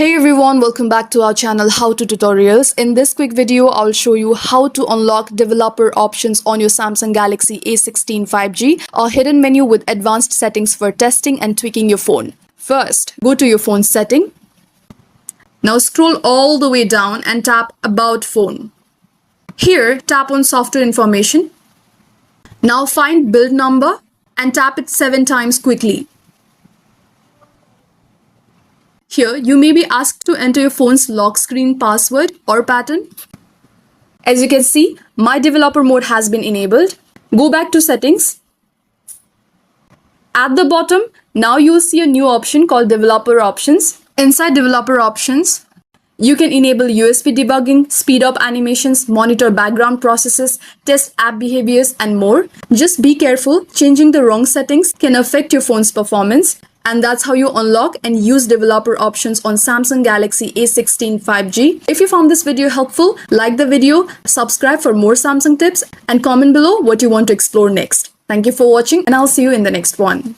Hey everyone, welcome back to our channel How to Tutorials. In this quick video, I'll show you how to unlock developer options on your Samsung Galaxy A16 5G, a hidden menu with advanced settings for testing and tweaking your phone. First, go to your phone setting. Now scroll all the way down and tap About Phone. Here, tap on Software Information. Now find Build Number and tap it 7 times quickly. Here, you may be asked to enter your phone's lock screen password or pattern. As you can see, My Developer mode has been enabled. Go back to Settings. At the bottom, now you'll see a new option called Developer Options. Inside Developer Options, you can enable USB debugging, speed up animations, monitor background processes, test app behaviors, and more. Just be careful, changing the wrong settings can affect your phone's performance. And that's how you unlock and use developer options on Samsung Galaxy A16 5G. If you found this video helpful, like the video, subscribe for more Samsung tips, and comment below what you want to explore next. Thank you for watching, and I'll see you in the next one.